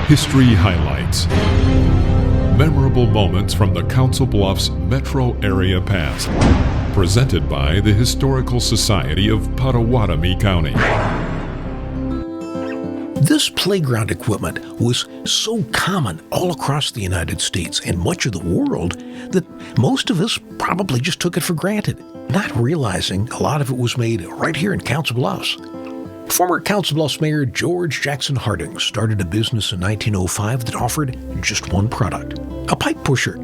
History Highlights. Memorable moments from the Council Bluffs metro area past. Presented by the Historical Society of Potawatomi County. This playground equipment was so common all across the United States and much of the world that most of us probably just took it for granted, not realizing a lot of it was made right here in Council Bluffs. Former Council Bluffs Mayor George Jackson Harding started a business in 1905 that offered just one product, a pipe pusher.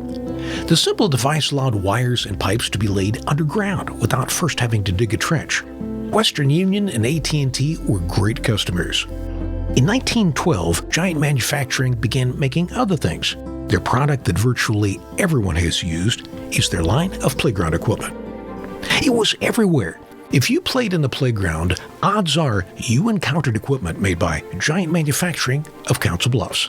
The simple device allowed wires and pipes to be laid underground without first having to dig a trench. Western Union and AT&T were great customers. In 1912, Giant Manufacturing began making other things. Their product that virtually everyone has used is their line of playground equipment. It was everywhere. If you played in the playground, odds are you encountered equipment made by Giant Manufacturing of Council Bluffs.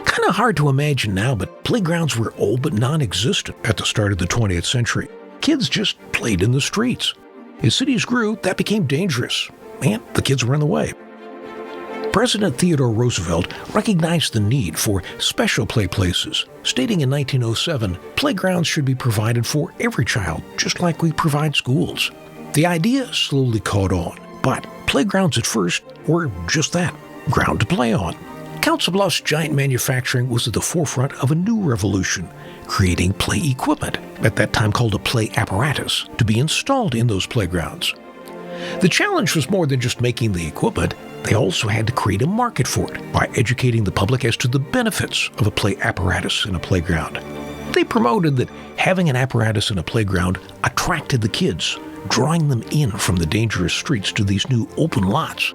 Kind of hard to imagine now, but playgrounds were all but non-existent at the start of the 20th century. Kids just played in the streets. As cities grew, that became dangerous, and the kids were in the way. President Theodore Roosevelt recognized the need for special play places, stating in 1907, playgrounds should be provided for every child, just like we provide schools. The idea slowly caught on, but playgrounds at first were just that, ground to play on. Council Bluffs Giant Manufacturing was at the forefront of a new revolution, creating play equipment, at that time called a play apparatus, to be installed in those playgrounds. The challenge was more than just making the equipment. They also had to create a market for it by educating the public as to the benefits of a play apparatus in a playground. They promoted that having an apparatus in a playground attracted the kids, drawing them in from the dangerous streets to these new open lots.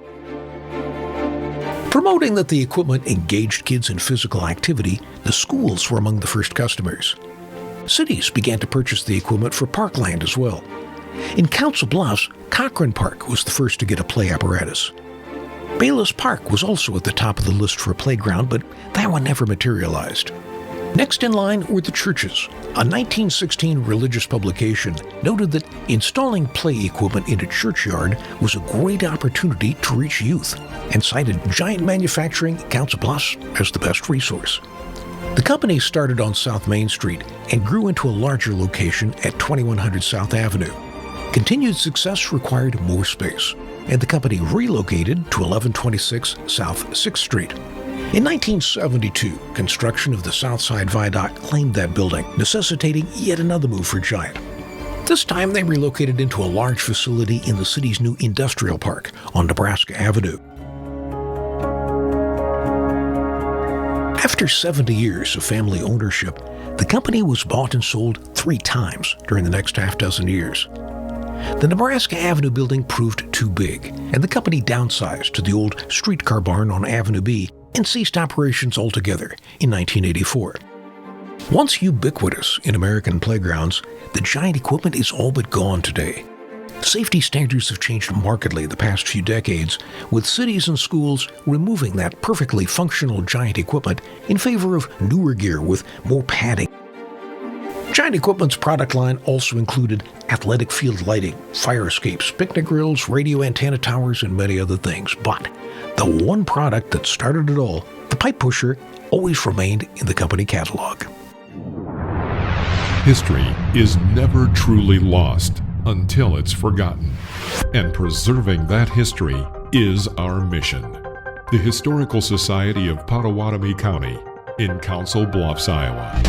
Promoting that the equipment engaged kids in physical activity, the schools were among the first customers. Cities began to purchase the equipment for parkland as well. In Council Bluffs, Cochran Park was the first to get a play apparatus. Bayless Park was also at the top of the list for a playground, but that one never materialized. Next in line were the churches. A 1916 religious publication noted that installing play equipment in a churchyard was a great opportunity to reach youth, and cited Giant Manufacturing Council Bluffs as the best resource. The company started on South Main Street and grew into a larger location at 2100 South Avenue. Continued success required more space, and the company relocated to 1126 South 6th Street. In 1972, construction of the South Side Viaduct claimed that building, necessitating yet another move for Giant. This time they relocated into a large facility in the city's new industrial park on Nebraska Avenue. After 70 years of family ownership, the company was bought and sold 3 times during the next half dozen years. The Nebraska Avenue building proved too big, and the company downsized to the old streetcar barn on Avenue B and ceased operations altogether in 1984. Once ubiquitous in American playgrounds, the Giant equipment is all but gone today. Safety standards have changed markedly the past few decades, with cities and schools removing that perfectly functional Giant equipment in favor of newer gear with more padding. Giant Equipment's product line also included athletic field lighting, fire escapes, picnic grills, radio antenna towers, and many other things. But the one product that started it all, the pipe pusher, always remained in the company catalog. History is never truly lost until it's forgotten. And preserving that history is our mission. The Historical Society of Potawatomi County in Council Bluffs, Iowa.